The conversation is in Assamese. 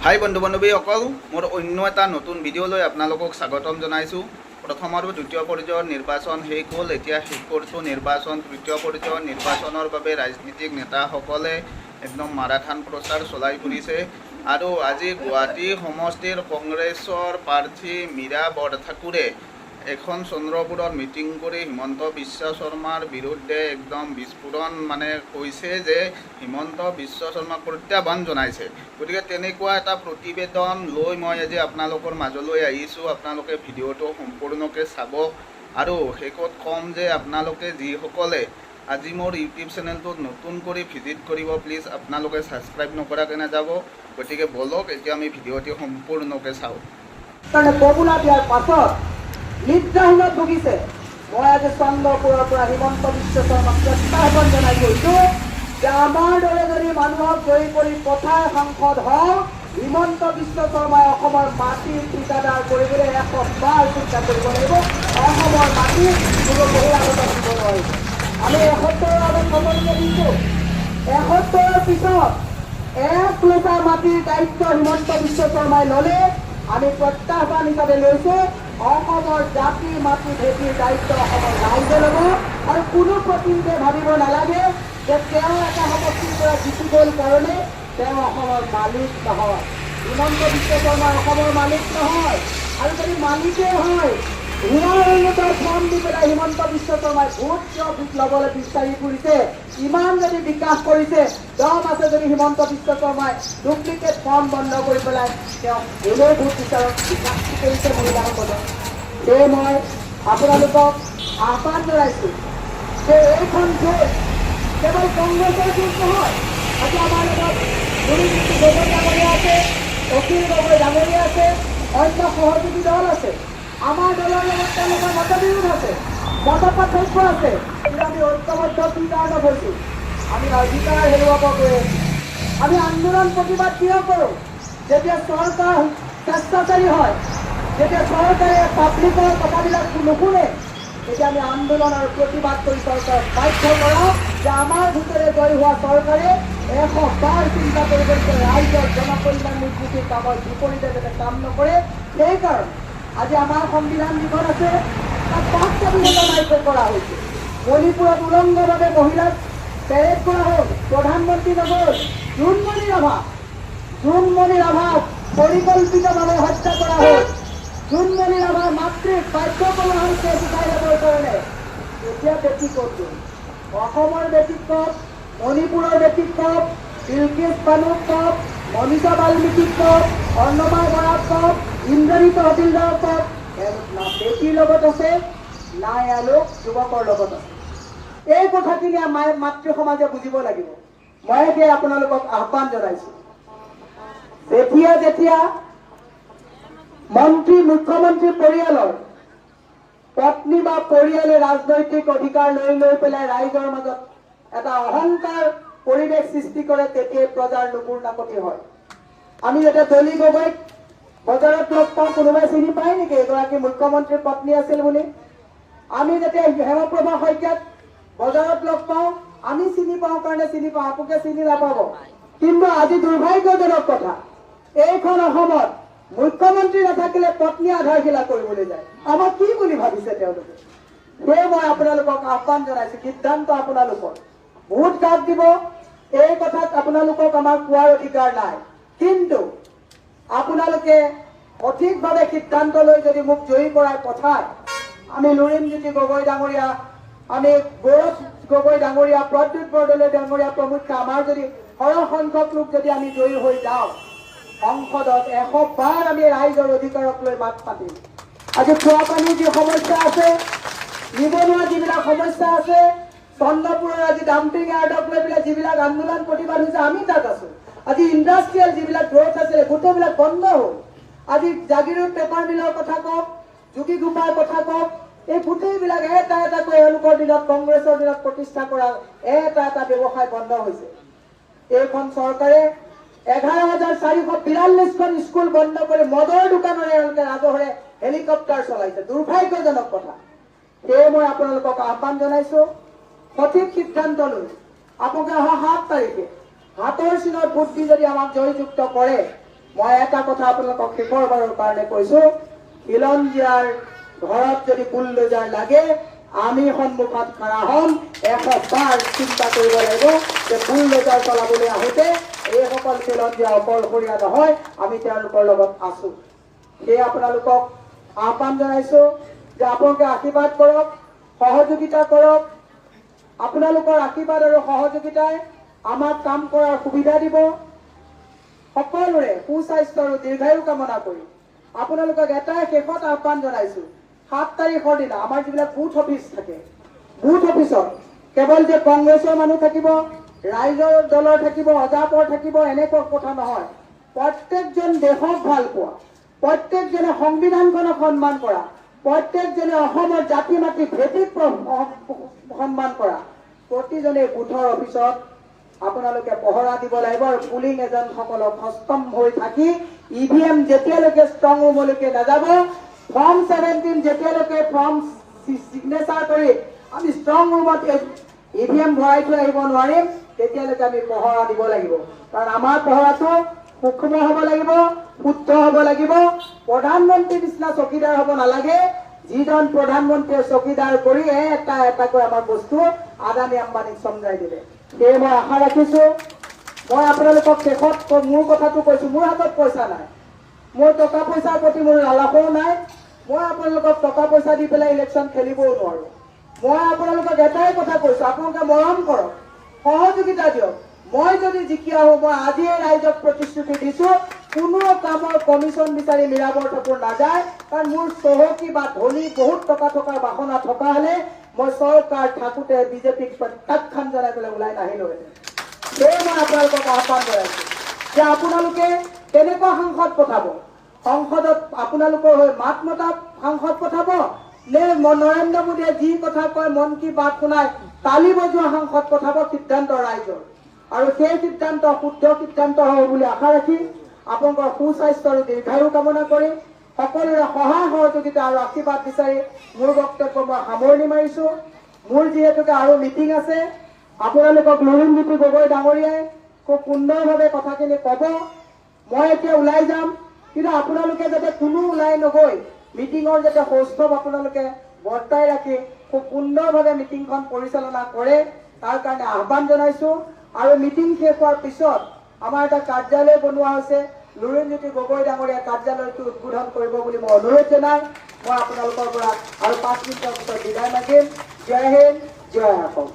হাই বন্ধু বান্ধৱীসকল, মোৰ অন্য এটা নতুন ভিডিঅ'লৈ আপোনালোকক স্বাগতম জনাইছোঁ। প্ৰথম আৰু দ্বিতীয় পৰ্যায়ৰ নিৰ্বাচন শেষ হ'ল। এতিয়া শেষৰটো নিৰ্বাচন, তৃতীয় পৰ্যায়ৰ নিৰ্বাচনৰ বাবে ৰাজনীতিক নেতাসকলে একদম মাৰাথান প্ৰচাৰ চলাই ফুৰিছে। আৰু আজি গুৱাহাটী সমষ্টিৰ কংগ্ৰেছৰ প্ৰাৰ্থী মীৰা বৰঠাকুৰে এখন চন্দ্ৰপুৰত মিটিং কৰি হিমন্ত বিশ্ব শৰ্মাৰ বিৰুদ্ধে একদম বিস্ফোৰণ কৈছে যে হিমন্ত বিশ্ব শৰ্মাক প্ৰত্যাহ্বান জনাইছে। গতিকে তেনেকুৱা এটা প্ৰতিবেদন লৈ মই আজি আপোনালোকৰ মাজলৈ আহিছোঁ। আপোনালোকে ভিডিঅ'টো সম্পূৰ্ণকৈ চাব। আৰু শেষত ক'ম যে আপোনালোকে যিসকলে আজি মোৰ ইউটিউব চেনেলটোত নতুন কৰি ভিজিট কৰিব, প্লিজ আপোনালোকে ছাবস্ক্ৰাইব নকৰাকৈ নাযাব। গতিকে বলক এতিয়া আমি ভিডিঅ'টি সম্পূৰ্ণকৈ চাওঁ। নিদ্ৰাহীনত ভুগিছে। মই আজি চন্দ্ৰপুৰৰ পৰা হিমন্ত বিশ্ব শৰ্মাক প্ৰত্যাহ্বান জনাই গৈছোঁ যে আমাৰ দৰে যদি মানুহক জয়ী কৰি পথাৰ সাংসদ হওঁ, হিমন্ত বিশ্ব শৰ্মাই অসমৰ মাটিৰ ঠিকাদাৰ কৰিবলৈ 100 বাৰ চিন্তা কৰিব লাগিব। অসমৰ মাটিত কোনো বহিৰাগত দিব নোৱাৰিব। আমি 71ৰ আগত খবৰকে দিছোঁ। 71ৰ পিছত 1 লোটা মাটিৰ দায়িত্ব হিমন্ত বিশ্ব শৰ্মাই ল'লে। আমি প্ৰত্যাহ্বান হিচাপে লৈছোঁ অসমৰ জাতি মাটি ভেটিৰ দায়িত্ব অসমৰ ৰাইজে ল'ব। আৰু কোনো প্ৰতিনিধিয়ে ভাবিব নালাগে যে তেওঁ এটা সমষ্টিৰ পৰা জিকি গ'ল কাৰণে তেওঁ অসমৰ মালিক নহয়। হিমন্ত বিশ্ব শৰ্মা অসমৰ মালিক নহয়। আৰু যদি মালিকেই হয়, ভুৱা ফৰ্ম দি পেলাই হিমন্ত বিশ্ব শৰ্মাই ভোট কিয় ল'বলৈ বিচাৰি ফুৰিছে? ইমান যদি বিকাশ কৰিছে, দম আছে যদি হিমন্ত বিশ্ব শৰ্মাই ডুপ্লিকেট ফৰ্ম বন্ধ কৰি পেলাই তেওঁ এনেই ভোট বিচাৰক বিকাশটো কৰিছে মহিলাসকলে। সেয়ে মই আপোনালোকক আহ্বান জনাইছোঁ যে এইখন যুঁজ কেৱল কংগ্ৰেছৰ যুঁজ নহয়। আজি আমাৰ লগত গুৰুজ্যোতি গগৈ ডাঙৰীয়া আছে, অখিল গগৈ ডাঙৰীয়া আছে, অন্য সহযোগী দল আছে। আমাৰ দলৰ লগত তেওঁলোকৰ মতবিৰোধ আছে, মত পাৰ্থক্য আছে। কিন্তু আমি ঐক্যবদ্ধ কি কাৰণত হৈছোঁ? আমি অধিকাৰ হেৰুৱাব গৈ আছোঁ। আমি আন্দোলন প্ৰতিবাদ কিয় কৰোঁ? যেতিয়া চৰকাৰ স্বেচ্ছাচাৰী হয়, যেতিয়া চৰকাৰে পাব্লিকৰ কথাবিলাক নুশুনে, তেতিয়া আমি আন্দোলন আৰু প্ৰতিবাদ কৰি চৰকাৰক বাধ্য কৰাওঁ যে আমাৰ ভিতৰে জয়ী হোৱা চৰকাৰে 100 বাৰ চিন্তা কৰিব ৰাইজৰ জনকল্যাণ নিৰ্দিষ্ট কামৰ বিপৰীতে যাতে কাম নকৰে। সেইকাৰণে আজি আমাৰ সংবিধান যিখন আছে তাত 5টা বিধেয়ক নাইকিয়া কৰা হৈছে। মণিপুৰত উলংঘভাৱে মহিলাক পেৰেড কৰা হ'ল, প্ৰধানমন্ত্ৰী নগৰ। জোনমণি ৰাভাক পৰিকল্পিতভাৱে হত্যা কৰা হ'ল। জোনমণি ৰাভাৰ মাতৃক বাধ্য কৰা হৈছে শিকাই যাবৰ কাৰণে। এতিয়া বেটি ক'ত গ'ল? অসমৰ বেটিক কওক, মণিপুৰৰ বেটিক কওক, বিলকিছ বানুক কওক, মনীষা বাল্মীকিক কওক, অৰ্ণমা বৰাক কওক, ইন্দ্ৰজিৎ হতিলদাৰক কওক, না বেটিৰ লগত আছে না এওঁলোক যুৱকৰ লগত আছে। এই কথাখিনি আমাৰ মাতৃ সমাজে বুজিব লাগিব। মই এতিয়া আপোনালোকক আহ্বান জনাইছোঁ, যেতিয়া মুখ্যমন্ত্ৰী পৰিয়ালৰ পত্নী বা পৰিয়ালে ৰাজনৈতিক অধিকাৰ লৈ পেলাই ৰাইজৰ মাজত এটা অহংকাৰ পৰিৱেশ সৃষ্টি কৰে, তেতিয়াই প্ৰজাৰ নুপুৰ নাকতি হয়। আমি যেতিয়া দলি গগৈক বজাৰত লগ পাওঁ, কোনোবাই চিনি পায় নেকি এগৰাকী মুখ্যমন্ত্ৰীৰ পত্নী আছিল বুলি? আমি যেতিয়া হেমপ্ৰভা শইকীয়াক বজাৰত লগ পাওঁ, আমি চিনি পাওঁ কাৰণে চিনি পাওঁ, আপোনালোকে চিনি নাপাব। কিন্তু আজি দুৰ্ভাগ্যজনক কথা, এইখন অসমত মুখ্যমন্ত্ৰী নাথাকিলে পত্নী আধাৰশিলা কৰিবলৈ যায়। আমাক কি বুলি ভাবিছে তেওঁলোকে? সেয়ে মই আপোনালোকক আহ্বান জনাইছোঁ, সিদ্ধান্ত আপোনালোকৰ। ভোট কাক দিব এই কথাত আপোনালোকক আমাৰ কোৱাৰ অধিকাৰ নাই। কিন্তু আপোনালোকে সঠিকভাৱে সিদ্ধান্ত লৈ যদি মোক জয়ী কৰাই পঠায়, আমি লুৰিণজ্যোতি গগৈ ডাঙৰীয়া, আমি গৌৰৱ গগৈ ডাঙৰীয়া, প্ৰদ্যুৎ বৰদলৈ ডাঙৰীয়া প্ৰমুখ্যে আমাৰ যদি সৰহ সংখ্যক লোক যদি আমি জয়ী হৈ যাওঁ, সংসদত 100 বাৰ আমি ৰাইজৰ অধিকাৰক লৈ মাত পাতিম। আজি খোৱা পানীৰ যি সমস্যা আছে, নিবনুৱা যিবিলাক সমস্যা আছে, চন্দ্ৰপুৰৰ আজি ডাম্পিং ইয়াৰ্ডক লৈ পেলাই যিবিলাক আন্দোলন প্ৰতিবাদ হৈছে, আমি তাত আছোঁ। আজি ইণ্ডাষ্ট্ৰিয়েল যিবিলাক গ্ৰথ আছিলে গোটেইবিলাক বন্ধ হ'ল। আজি জাগিৰোড পেপাৰ মিলৰ কথা কওক, যোগীঘোপাৰ কথা কওক, এই গোটেইবিলাক এটা এটাকৈ এওঁলোকৰ দিনত কংগ্ৰেছৰ দিনত প্ৰতিষ্ঠা কৰা এটা ব্যৱসায় বন্ধ হৈছে। এইখন চৰকাৰে 11,442খন স্কুল বন্ধ কৰি মদৰ দোকানৰে এওঁলোকে ৰাজহৰে হেলিকপ্টাৰ চলাইছে। দুৰ্ভাগ্যজনক কথা। সেয়ে মই আপোনালোকক আহ্বান জনাইছোঁ, সঠিক সিদ্ধান্ত লৈ আপোনালোকে অহা 7 তাৰিখে হাতৰ চিনত ভোট দি যদি আমাক জয়যুক্ত কৰে, মই এটা কথা আপোনালোকক শেষৰবাৰৰ কাৰণে কৈছোঁ, খিলঞ্জীয়াৰ ঘৰত যদি বুলডোজাৰ লাগে আমি সন্মুখত খাৰা হ'ম। 100 বাৰ চিন্তা কৰিব লাগিব যে বুলডোজাৰ চলাবলৈ আহোঁতে এইসকল খিলঞ্জীয়া অকলশৰীয়া নহয়, আমি তেওঁলোকৰ লগত আছোঁ। সেয়ে আপোনালোকক আহ্বান জনাইছোঁ যে আপোনালোকে আশীৰ্বাদ কৰক, সহযোগিতা কৰক। আপোনালোকৰ আশীৰ্বাদ আৰু সহযোগিতাই আমাক কাম কৰাৰ সুবিধা দিব। সকলোৰে সুস্বাস্থ্য আৰু দীৰ্ঘায়ু কামনা কৰি আপোনালোকক এটাই শেষত আহ্বান জনাইছোঁ, 7 তাৰিখৰ দিনা আমাৰ যিবিলাক বুথ অফিচ থাকে, বুথ অফিচত কেৱল যে কংগ্ৰেছৰ মানুহ থাকিব, ৰাইজৰ দলৰ থাকিব, অজাপৰ থাকিব, এনেকুৱা কথা নহয়। প্ৰত্যেকজন দেশক ভাল পোৱা, প্ৰত্যেকজনে সংবিধানখনক সন্মান কৰা, প্ৰত্যেকজনে অসমৰ জাতি মাটি ভেটিক সন্মান কৰা প্ৰতিজনে বুথৰ অফিচত আপোনালোকে পহৰা দিব লাগিব। আৰু পুলিং এজেণ্টসকলক সষ্টম হৈ থাকি EVM যেতিয়ালৈকে ষ্ট্ৰং ৰুমলৈকে নাযাব, ফৰ্ম 17 যেতিয়ালৈকে ফৰ্ম চিগনেচাৰ কৰি আমি ষ্ট্ৰং ৰুমত EVM ভৰাই থৈ আহিব নোৱাৰিম, তেতিয়ালৈকে আমি পহৰা দিব লাগিব। কাৰণ আমাৰ পহৰাটো সূক্ষ্ম হ'ব লাগিব, শুদ্ধ হ'ব লাগিব। প্ৰধানমন্ত্ৰীৰ নিচিনা চকীদাৰ হ'ব নালাগে, যিজন প্ৰধানমন্ত্ৰীয়ে চকীদাৰ কৰি এটা এটাকৈ আমাৰ বস্তু আদানী আম্বানীক চমজাই দিলে। সেয়ে মই আশা ৰাখিছোঁ, মই আপোনালোকক শেষত মোৰ কথাটো কৈছোঁ, মোৰ হাতত পইচা নাই, মোৰ টকা পইচাৰ প্ৰতি মোৰ লালসাও নাই। মই আপোনালোকক টকা পইচা দি পেলাই ইলেকশ্যন খেলিবও নোৱাৰোঁ। মই আপোনালোকক এটাই কথা কৈছোঁ, আপোনালোকে মৰম কৰক, সহযোগিতা দিয়ক। মই যদি জিকি আহোঁ, মই আজিয়ে ৰাইজক প্ৰতিশ্ৰুতি দিছোঁ, কোনো কামৰ কমিশ্যন বিচাৰি মীৰাবৰ ঠাকুৰ নাযায়। কাৰণ মোৰ চহকী বা ধনী বহুত টকা থকাৰ বাসনা থকা হ'লে মই চৰকাৰ থাকোঁতে বিজেপিক প্ৰত্যাখ্যান জনাই পেলাই ওলাই নাহিলোহেঁতেন। সেয়ে মই আপোনালোকক আহ্বান জনাইছোঁ যে আপোনালোকে কেনেকুৱা সাংসদ পঠাব, সংসদত আপোনালোকৰ হৈ মাত মতা সাংসদ পঠাব নে নৰেন্দ্ৰ মোদীয়ে যি কথা কয় মন কী বাত শুনাই তালি বজোৱা সাংসদ পঠাব, সিদ্ধান্ত ৰাইজৰ। আৰু সেই সিদ্ধান্ত শুদ্ধ সিদ্ধান্ত হ'ব বুলি আশা ৰাখি আপোনালোকৰ সুস্বাস্থ্য আৰু দীৰ্ঘায়ু কামনা কৰি সকলোৰে সহায় সহযোগিতা আৰু আশীৰ্বাদ বিচাৰি মোৰ বক্তব্য মই সামৰণি মাৰিছোঁ। মোৰ যিহেতুকে আৰু মিটিং আছে, আপোনালোকক লুৰিণজ্যোতি গগৈ ডাঙৰীয়াই খুব সুন্দৰভাৱে কথাখিনি ক'ব। মই এতিয়া ওলাই যাম, কিন্তু আপোনালোকে যাতে কোনো ওলাই নগৈ মিটিঙৰ যাতে সৌষ্ঠৱ আপোনালোকে বৰ্তাই ৰাখি খুব সুন্দৰভাৱে মিটিংখন পৰিচালনা কৰে, তাৰ কাৰণে আহ্বান জনাইছোঁ। আৰু মিটিং শেষ হোৱাৰ পিছত আমাৰ এটা কাৰ্যালয় বনোৱা হৈছে, লুৰিণজ্যোতি গগৈ ডাঙৰীয়া কাৰ্যালয়টো উদ্বোধন কৰিব বুলি মই অনুৰোধ জনাই মই আপোনালোকৰ পৰা আৰু 5 মিনিটৰ পিছত বিদায় মাগিম। জয় হিন্দ, জয় অসম।